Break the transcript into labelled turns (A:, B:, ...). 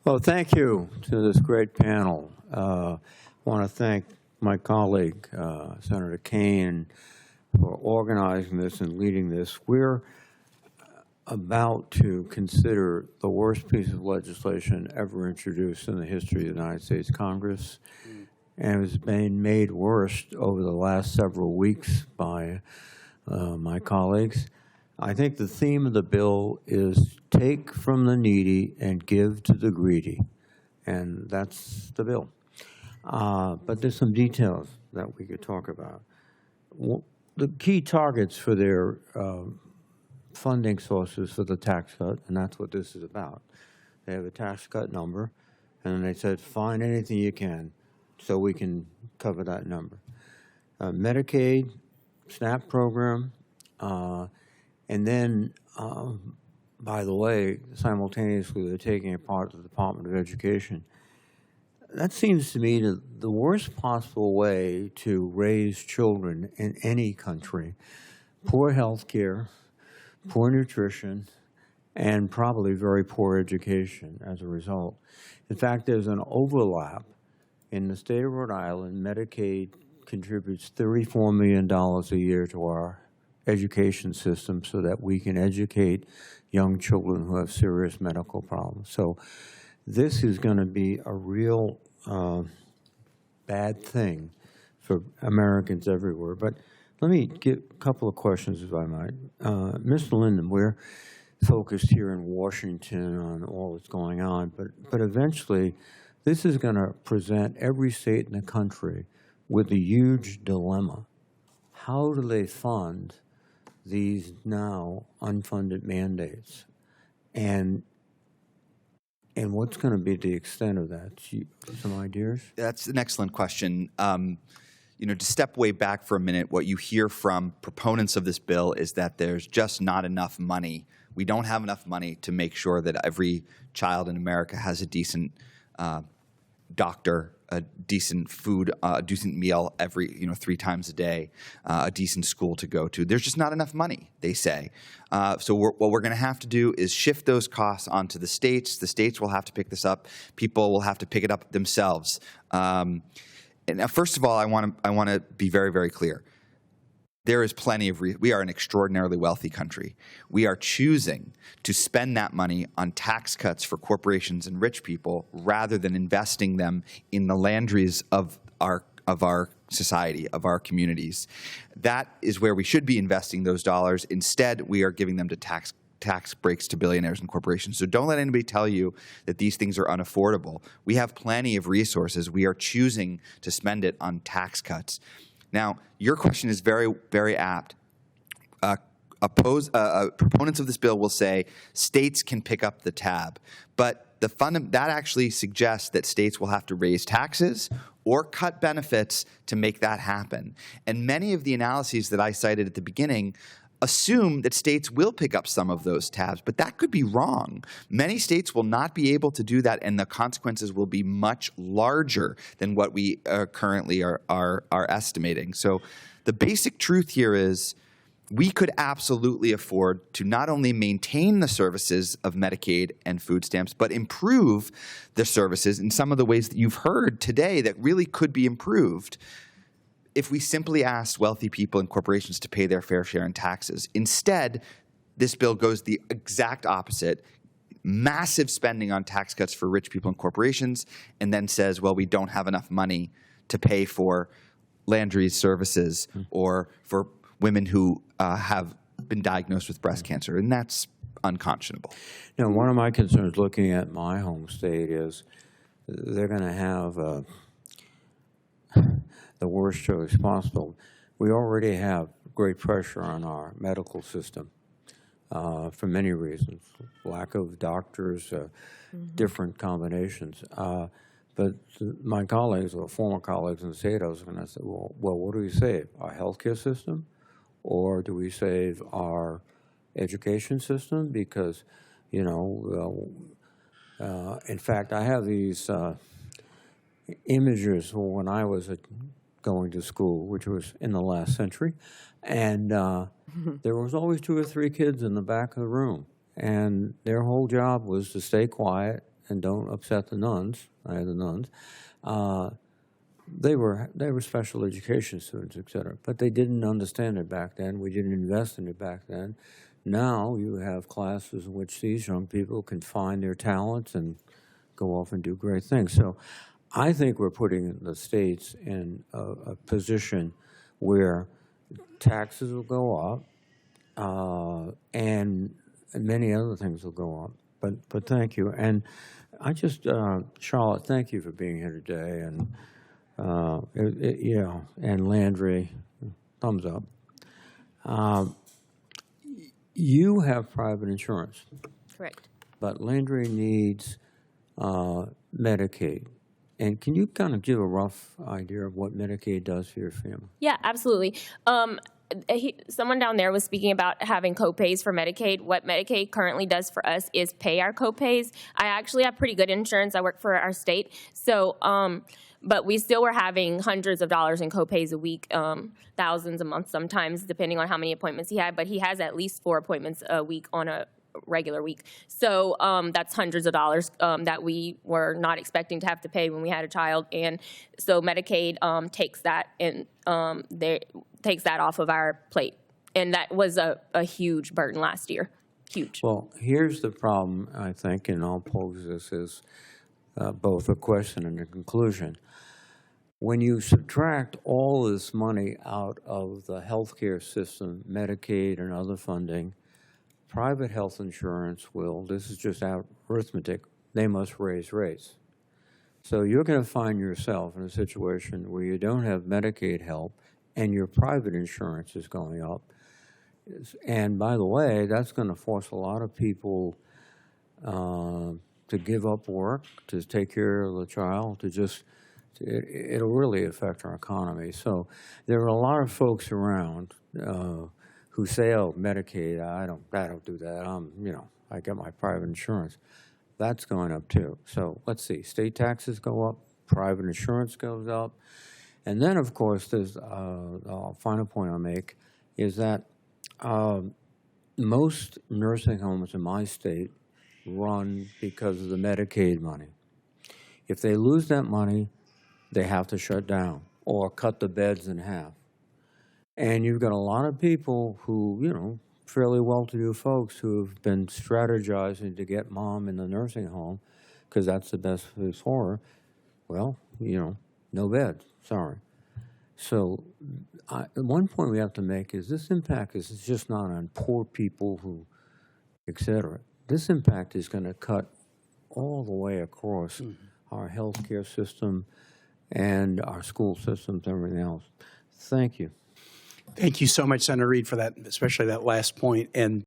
A: Well, thank you to this great panel. I want to thank my colleague, Senator Kaine, for organizing this and leading this. We're about to consider the worst piece of legislation ever introduced in the history of the United States Congress. And it's been made worse over the last several weeks by my colleagues. I think the theme of the bill is take from the needy and give to the greedy. And that's the bill. But there's some details that we could talk about. The key targets for their funding sources for the tax cut, and that's what this is about. They have a tax cut number, and then they said, find anything you can so we can cover that number. Medicaid, SNAP program, and then, by the way, simultaneously they're taking apart the Department of Education. That seems to me the worst possible way to raise children in any country. Poor health care, poor nutrition, and probably very poor education as a result. In fact, there's an overlap. In the state of Rhode Island, Medicaid contributes $34 million a year to our education system so that we can educate young children who have serious medical problems. So this is going to be a real bad thing for Americans everywhere. But let me get a couple of questions, if I might. Mr. Linden, we're focused here in Washington on all that's going on, but eventually this is going to present every state in the country with a huge dilemma. How do they fund these now unfunded mandates? And what's going to be the extent of that? Some ideas?
B: That's an excellent question. To step way back for a minute, what you hear from proponents of this bill is that there's just not enough money. We don't have enough money to make sure that every child in America has a decent doctor, a decent food, a decent meal every 3 times a day, a decent school to go to. There's just not enough money, they say. So what we're going to have to do is shift those costs onto the states. The states will have to pick this up. People will have to pick it up themselves. And first of all, I want to be very, very clear. There is plenty of we are an extraordinarily wealthy country. We are choosing to spend that money on tax cuts for corporations and rich people rather than investing them in the landries of our society, of our communities. That is where we should be investing those dollars. Instead, we are giving them to tax breaks to billionaires and corporations. So don't let anybody tell you that these things are unaffordable. We have plenty of resources. We are choosing to spend it on tax cuts. Now, your question is very, very apt. Proponents of this bill will say states can pick up the tab, but that actually suggests that states will have to raise taxes or cut benefits to make that happen. And many of the analyses that I cited at the beginning assume that states will pick up some of those tabs, but that could be wrong. Many states will not be able to do that, and the consequences will be much larger than what we currently are estimating. So the basic truth here is we could absolutely afford to not only maintain the services of Medicaid and food stamps, but improve the services in some of the ways that you've heard today that really could be improved if we simply asked wealthy people and corporations to pay their fair share in taxes. Instead, this bill goes the exact opposite, massive spending on tax cuts for rich people and corporations, and then says, well, we don't have enough money to pay for Landry's services or for women who have been diagnosed with breast cancer, and that's unconscionable.
A: Now, one of my concerns looking at my home state is they're going to have the worst choice possible. We already have great pressure on our medical system for many reasons, lack of doctors, different combinations. But my colleagues or former colleagues in the state, I was going to say, well, what do we save? Our healthcare system? Or do we save our education system? Because, in fact, I have these images when I was going to school, which was in the last century, and there was always 2 or 3 kids in the back of the room, and their whole job was to stay quiet and don't upset the nuns, I had the nuns, they were special education students, et cetera, but they didn't understand it back then. We didn't invest in it back then. Now you have classes in which these young people can find their talents and go off and do great things. So I think we're putting the states in a position where taxes will go up, and many other things will go up. But thank you. And I just, Charlotte, thank you for being here today. And, you know, and Landry, thumbs up. You have private insurance.
C: Correct.
A: But Landry needs Medicaid. And can you kind of give a rough idea of what Medicaid does for your family?
C: Yeah, absolutely. Someone down there was speaking about having copays for Medicaid. What Medicaid currently does for us is pay our copays. I actually have pretty good insurance. I work for our state. So, but we still were having hundreds of dollars in copays a week, thousands a month sometimes, depending on how many appointments he had. But he has at least 4 appointments a week on a regular week. So that's hundreds of dollars that we were not expecting to have to pay when we had a child. And so Medicaid takes that and takes that off of our plate. And that was a huge burden last year. Huge.
A: Well, here's the problem, I think, and I'll pose this as both a question and a conclusion. When you subtract all this money out of the healthcare system, Medicaid and other funding, private health insurance will, this is just arithmetic, they must raise rates. So you're going to find yourself in a situation where you don't have Medicaid help and your private insurance is going up. And by the way, that's going to force a lot of people to give up work, to take care of the child, to just, it'll really affect our economy. So there are a lot of folks around who say, "Oh, Medicaid, I don't do that. You know, I get my private insurance." That's going up too. So let's see, state taxes go up, private insurance goes up, and then of course there's the final point I'll make is that most nursing homes in my state run because of the Medicaid money. If they lose that money, they have to shut down or cut the beds in half. And you've got a lot of people who, you know, fairly well-to-do folks who have been strategizing to get mom in the nursing home because that's the best place for her. Well, you know, no bed, sorry. So one point we have to make is this impact is just not on poor people who, et cetera. This impact is going to cut all the way across our healthcare system and our school systems and everything else. Thank you.
D: Thank you so much, Senator Reid, for that, especially that last point. And